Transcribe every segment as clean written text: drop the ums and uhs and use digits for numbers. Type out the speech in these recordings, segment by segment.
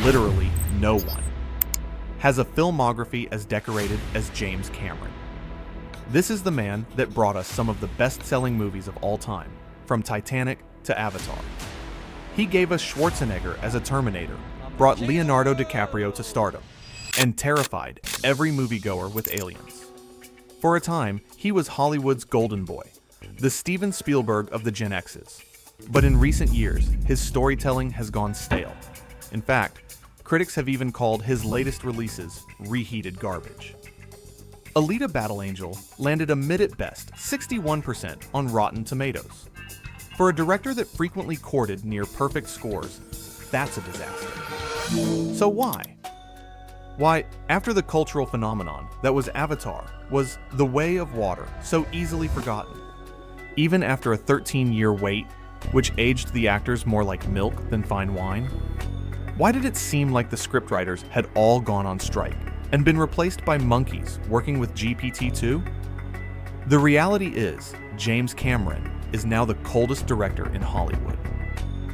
literally no one, has a filmography as decorated as James Cameron. This is the man that brought us some of the best-selling movies of all time, from Titanic to Avatar. He gave us Schwarzenegger as a Terminator, brought Leonardo DiCaprio to stardom, and terrified every moviegoer with Aliens. For a time, he was Hollywood's golden boy, the Steven Spielberg of the Gen X's. But in recent years, his storytelling has gone stale. In fact, critics have even called his latest releases reheated garbage. Alita: Battle Angel landed a mid at best 61% on Rotten Tomatoes. For a director that frequently courted near-perfect scores, that's a disaster. So why? Why, after the cultural phenomenon that was Avatar, was The Way of Water so easily forgotten? Even after a 13-year wait, which aged the actors more like milk than fine wine? Why did it seem like the scriptwriters had all gone on strike and been replaced by monkeys working with GPT-2? The reality is, James Cameron is now the coldest director in Hollywood.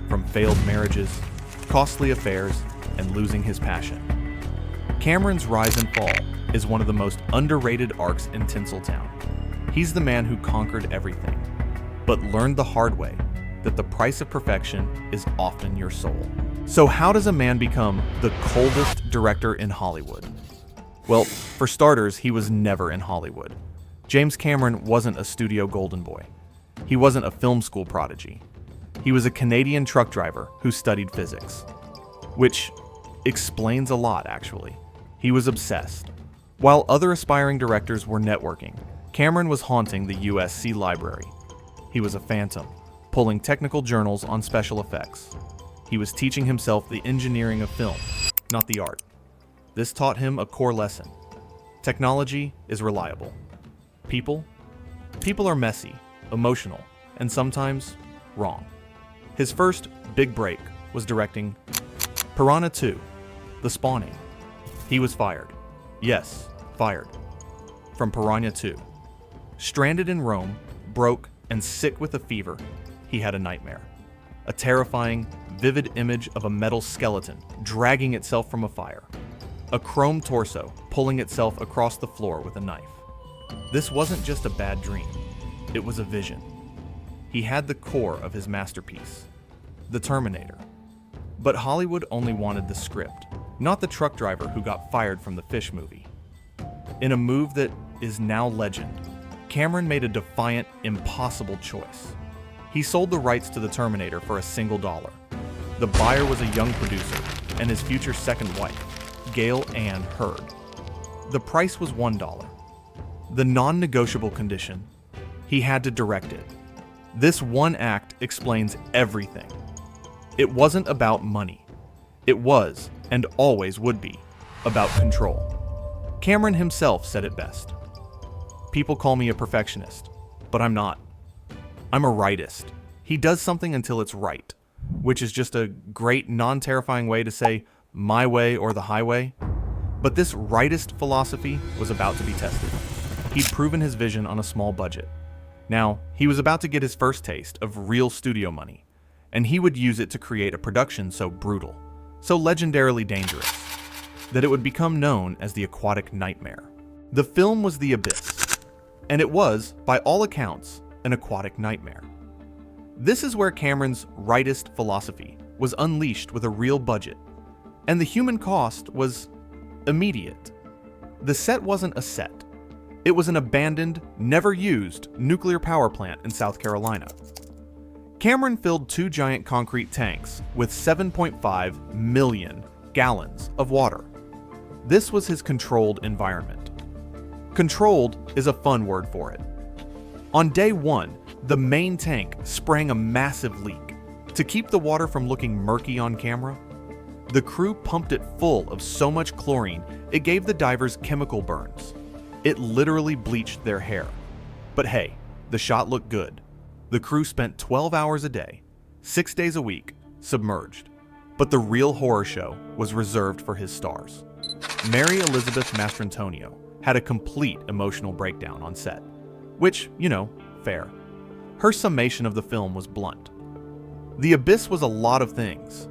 From failed marriages, costly affairs, and losing his passion. Cameron's rise and fall is one of the most underrated arcs in Tinseltown. He's the man who conquered everything, but learned the hard way that the price of perfection is often your soul. So how does a man become the coldest director in Hollywood? Well, for starters, he was never in Hollywood. James Cameron wasn't a studio golden boy. He wasn't a film school prodigy. He was a Canadian truck driver who studied physics. Which explains a lot, actually. He was obsessed. While other aspiring directors were networking, Cameron was haunting the USC library. He was a phantom, pulling technical journals on special effects. He was teaching himself the engineering of film, not the art. This taught him a core lesson. Technology is reliable. People are messy, emotional, and sometimes wrong. His first big break was directing Piranha 2, The Spawning. He was fired. Yes, fired. From Piranha 2. Stranded in Rome, broke, and sick with a fever, he had a nightmare. A terrifying, vivid image of a metal skeleton dragging itself from a fire. A chrome torso pulling itself across the floor with a knife. This wasn't just a bad dream. It was a vision. He had the core of his masterpiece, the Terminator. But Hollywood only wanted the script, not the truck driver who got fired from the Fish movie. In a move that is now legend, Cameron made a defiant, impossible choice. He sold the rights to the Terminator for $1. The buyer was a young producer and his future second wife, Gail Ann Hurd. The price was $1. The non-negotiable condition: he had to direct it. This one act explains everything. It wasn't about money. It was, and always would be, about control. Cameron himself said it best. People call me a perfectionist, but I'm not. I'm a rightist. He does something until it's right, which is just a great, non-terrifying way to say my way or the highway. But this rightist philosophy was about to be tested. He'd proven his vision on a small budget. Now, he was about to get his first taste of real studio money, and he would use it to create a production so brutal, so legendarily dangerous, that it would become known as the aquatic nightmare. The film was The Abyss, and it was, by all accounts, an aquatic nightmare. This is where Cameron's rightist philosophy was unleashed with a real budget, and the human cost was immediate. The set wasn't a set. It was an abandoned, never-used nuclear power plant in South Carolina. Cameron filled 2 giant concrete tanks with 7.5 million gallons of water. This was his controlled environment. Controlled is a fun word for it. On day 1, the main tank sprang a massive leak. To keep the water from looking murky on camera, the crew pumped it full of so much chlorine it gave the divers chemical burns. It literally bleached their hair. But hey, the shot looked good. The crew spent 12 hours a day, 6 days a week, submerged. But the real horror show was reserved for his stars. Mary Elizabeth Mastrantonio had a complete emotional breakdown on set. Which, fair. Her summation of the film was blunt. The Abyss was a lot of things.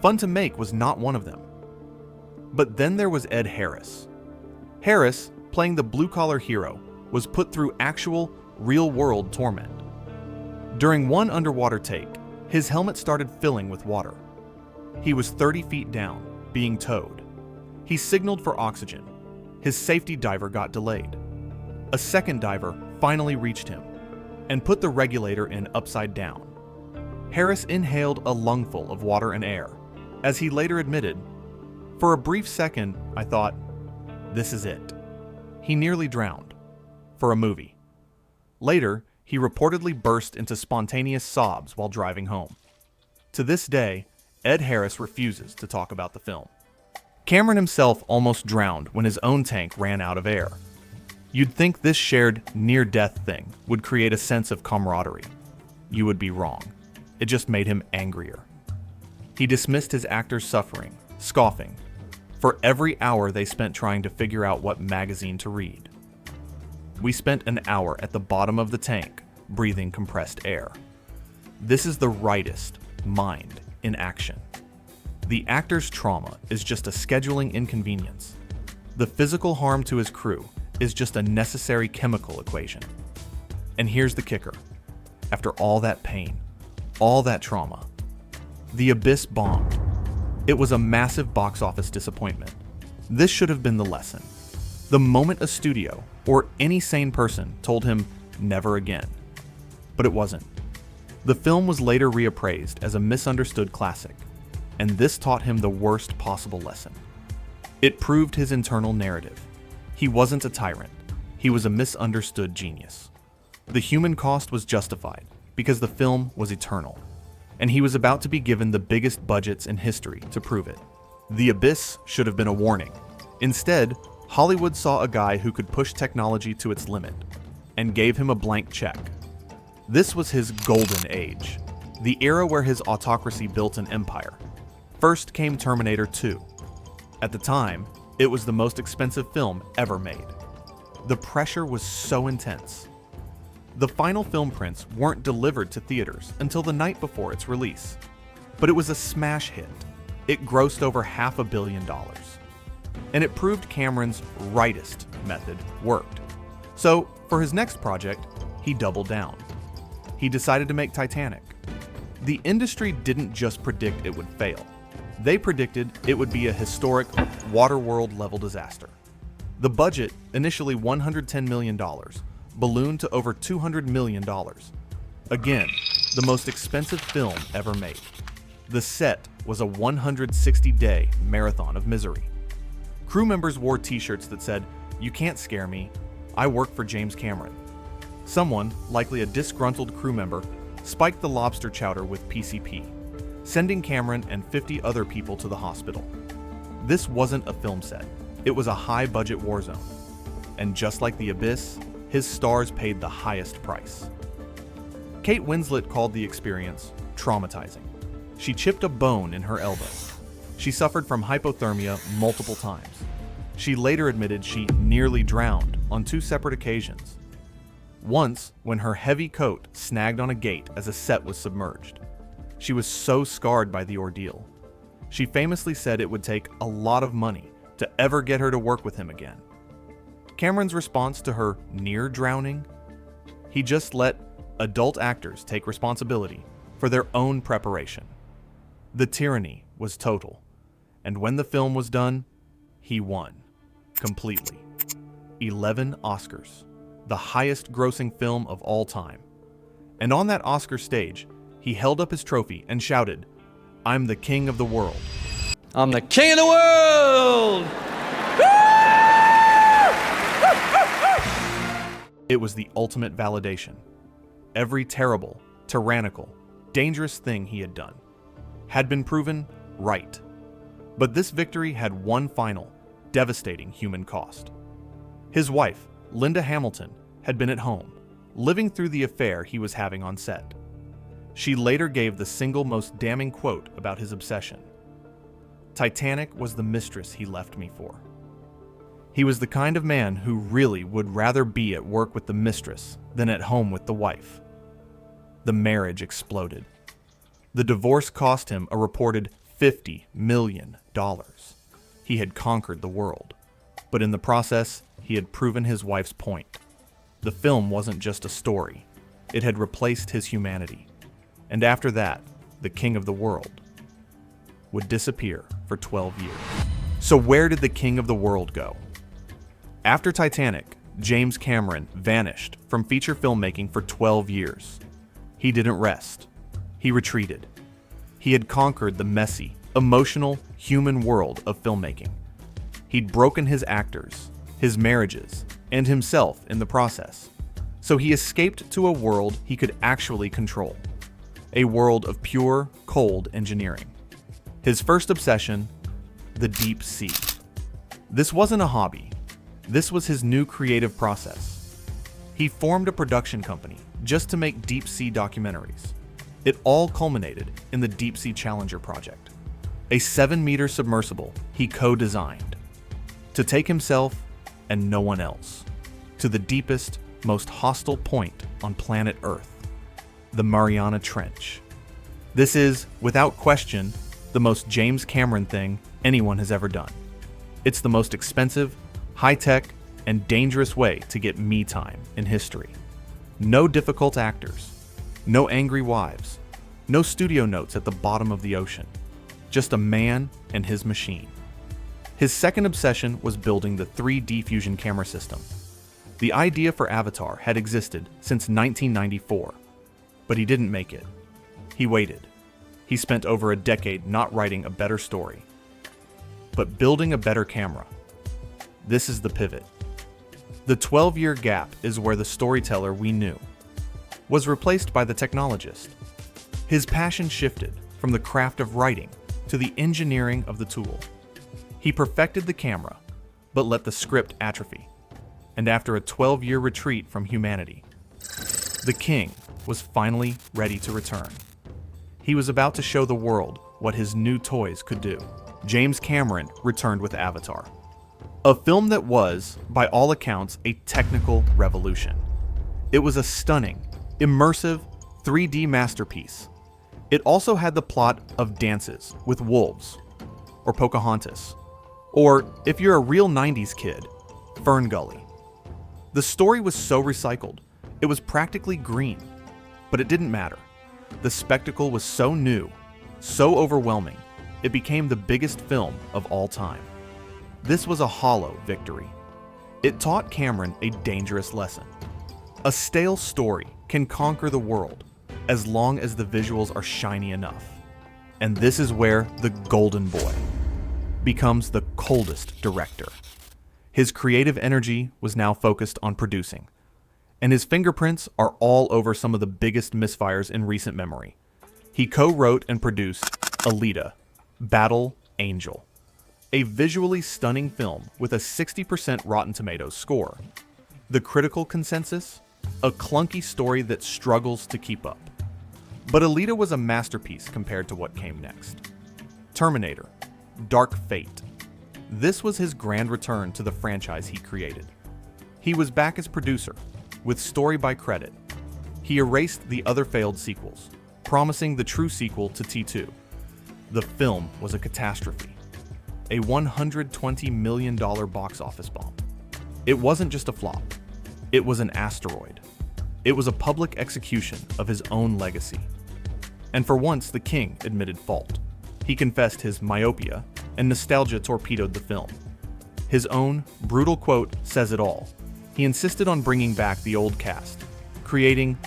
Fun to make was not one of them. But then there was Ed Harris. Harris, playing the blue-collar hero, was put through actual, real-world torment. During one underwater take, his helmet started filling with water. He was 30 feet down, being towed. He signaled for oxygen. His safety diver got delayed. A second diver finally reached him and put the regulator in upside down. Harris inhaled a lungful of water and air. As he later admitted, "For a brief second, I thought, this is it." He nearly drowned. For a movie. Later, he reportedly burst into spontaneous sobs while driving home. To this day, Ed Harris refuses to talk about the film. Cameron himself almost drowned when his own tank ran out of air. You'd think this shared near-death thing would create a sense of camaraderie. You would be wrong. It just made him angrier. He dismissed his actors' suffering, scoffing, for every hour they spent trying to figure out what magazine to read. We spent an hour at the bottom of the tank, breathing compressed air. This is the rightest mind in action. The actor's trauma is just a scheduling inconvenience. The physical harm to his crew is just a necessary chemical equation. And here's the kicker. After all that pain, all that trauma, The Abyss bombed. It was a massive box office disappointment. This should have been the lesson. The moment a studio or any sane person told him never again. But it wasn't. The film was later reappraised as a misunderstood classic, and this taught him the worst possible lesson. It proved his internal narrative. He wasn't a tyrant. He was a misunderstood genius. The human cost was justified because the film was eternal, and he was about to be given the biggest budgets in history to prove it. The Abyss should have been a warning. Instead, Hollywood saw a guy who could push technology to its limit and gave him a blank check. This was his golden age, the era where his autocracy built an empire. First came Terminator 2. At the time, it was the most expensive film ever made. The pressure was so intense. The final film prints weren't delivered to theaters until the night before its release. But it was a smash hit. It grossed over $500 million. And it proved Cameron's rightest method worked. So, for his next project, he doubled down. He decided to make Titanic. The industry didn't just predict it would fail. They predicted it would be a historic, Waterworld-level disaster. The budget, initially $110 million, ballooned to over $200 million. Again, the most expensive film ever made. The set was a 160-day marathon of misery. Crew members wore t-shirts that said, "You can't scare me. I work for James Cameron." Someone, likely a disgruntled crew member, spiked the lobster chowder with PCP, sending Cameron and 50 other people to the hospital. This wasn't a film set. It was a high-budget war zone. And just like The Abyss, his stars paid the highest price. Kate Winslet called the experience traumatizing. She chipped a bone in her elbow. She suffered from hypothermia multiple times. She later admitted she nearly drowned on 2 separate occasions. Once, when her heavy coat snagged on a gate as a set was submerged. She was so scarred by the ordeal. She famously said it would take a lot of money to ever get her to work with him again. Cameron's response to her near drowning? He just let adult actors take responsibility for their own preparation. The tyranny was total, and when the film was done, he won. Completely. 11 Oscars. The highest grossing film of all time. And on that Oscar stage, he held up his trophy and shouted, "I'm the king of the world." I'm the king of the world! It was the ultimate validation. Every terrible, tyrannical, dangerous thing he had done had been proven right. But this victory had one final, devastating human cost. His wife, Linda Hamilton, had been at home, living through the affair he was having on set. She later gave the single most damning quote about his obsession. "Titanic was the mistress he left me for." He was the kind of man who really would rather be at work with the mistress than at home with the wife. The marriage exploded. The divorce cost him a reported $50 million. he had conquered the world. But in the process, he had proven his wife's point. The film wasn't just a story. It had replaced his humanity. And after that, the king of the world would disappear for 12 years. So where did the king of the world go? After Titanic, James Cameron vanished from feature filmmaking for 12 years. He didn't rest. He retreated. He had conquered the messy, emotional, human world of filmmaking. He'd broken his actors, his marriages, and himself in the process. So he escaped to a world he could actually control. A world of pure, cold engineering. His first obsession, the deep sea. This wasn't a hobby. This was his new creative process. He formed a production company just to make deep sea documentaries. It all culminated in the Deep Sea Challenger project, a 7-meter submersible he co-designed to take himself and no one else to the deepest, most hostile point on planet Earth, the Mariana Trench. This is, without question, the most James Cameron thing anyone has ever done. It's the most expensive, high-tech, and dangerous way to get me time in history. No difficult actors, no angry wives, no studio notes at the bottom of the ocean, just a man and his machine. His second obsession was building the 3D fusion camera system. The idea for Avatar had existed since 1994, but he didn't make it. He waited. He spent over a decade not writing a better story, but building a better camera. This is the pivot. The 12-year gap is where the storyteller we knew was replaced by the technologist. His passion shifted from the craft of writing to the engineering of the tool. He perfected the camera, but let the script atrophy. And after a 12-year retreat from humanity, the king was finally ready to return. He was about to show the world what his new toys could do. James Cameron returned with Avatar, a film that was, by all accounts, a technical revolution. It was a stunning, immersive 3D masterpiece. It also had the plot of Dances with Wolves, or Pocahontas, or, if you're a real 90s kid, Fern Gully. The story was so recycled, it was practically green, but it didn't matter. The spectacle was so new, so overwhelming, it became the biggest film of all time. This was a hollow victory. It taught Cameron a dangerous lesson. A stale story can conquer the world as long as the visuals are shiny enough. And this is where the Golden Boy becomes the coldest director. His creative energy was now focused on producing, and his fingerprints are all over some of the biggest misfires in recent memory. He co-wrote and produced Alita: Battle Angel, a visually stunning film with a 60% Rotten Tomatoes score. The critical consensus? A clunky story that struggles to keep up. But Alita was a masterpiece compared to what came next. Terminator: Dark Fate. This was his grand return to the franchise he created. He was back as producer, with story by credit. He erased the other failed sequels, promising the true sequel to T2. The film was a catastrophe. A $120 million box office bomb. It wasn't just a flop. It was an asteroid. It was a public execution of his own legacy. And for once, the king admitted fault. He confessed his myopia, and nostalgia torpedoed the film. His own brutal quote says it all. He insisted on bringing back the old cast, creating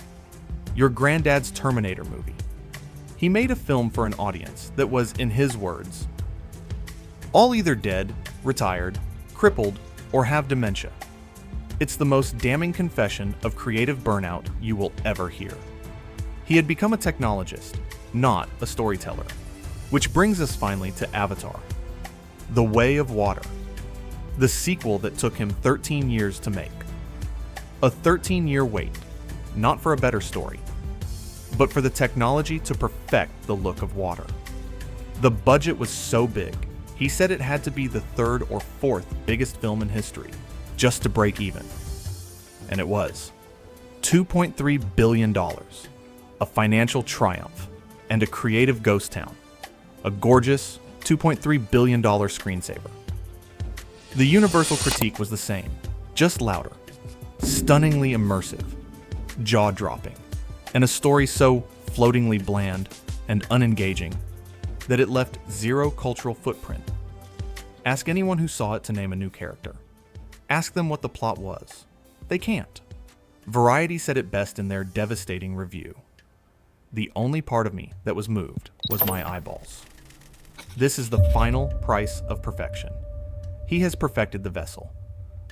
your granddad's Terminator movie. He made a film for an audience that was, in his words, all either dead, retired, crippled, or have dementia. It's the most damning confession of creative burnout you will ever hear. He had become a technologist, not a storyteller. Which brings us finally to Avatar: The Way of Water, the sequel that took him 13 years to make. A 13-year wait, not for a better story, but for the technology to perfect the look of water. The budget was so big, he said it had to be the third or fourth biggest film in history, just to break even. And it was. $2.3 billion, a financial triumph, and a creative ghost town. A gorgeous $2.3 billion screensaver. The universal critique was the same, just louder, stunningly immersive, jaw-dropping, and a story so floatingly bland and unengaging that it left zero cultural footprint. Ask anyone who saw it to name a new character. Ask them what the plot was. They can't. Variety said it best in their devastating review. The only part of me that was moved was my eyeballs. This is the final price of perfection. He has perfected the vessel,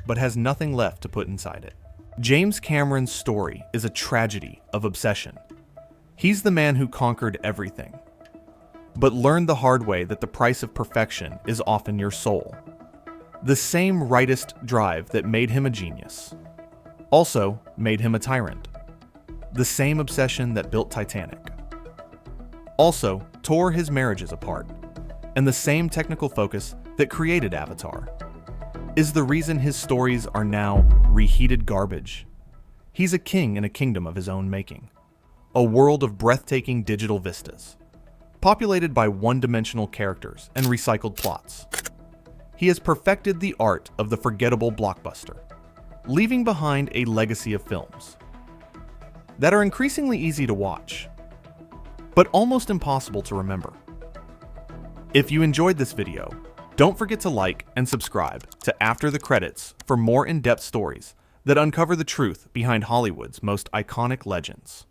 but has nothing left to put inside it. James Cameron's story is a tragedy of obsession. He's the man who conquered everything, but learned the hard way that the price of perfection is often your soul. The same rightist drive that made him a genius also made him a tyrant. The same obsession that built Titanic also tore his marriages apart, and the same technical focus that created Avatar is the reason his stories are now reheated garbage. He's a king in a kingdom of his own making, a world of breathtaking digital vistas, populated by one-dimensional characters and recycled plots. He has perfected the art of the forgettable blockbuster, leaving behind a legacy of films that are increasingly easy to watch, but almost impossible to remember. If you enjoyed this video, don't forget to like and subscribe to After the Credits for more in-depth stories that uncover the truth behind Hollywood's most iconic legends.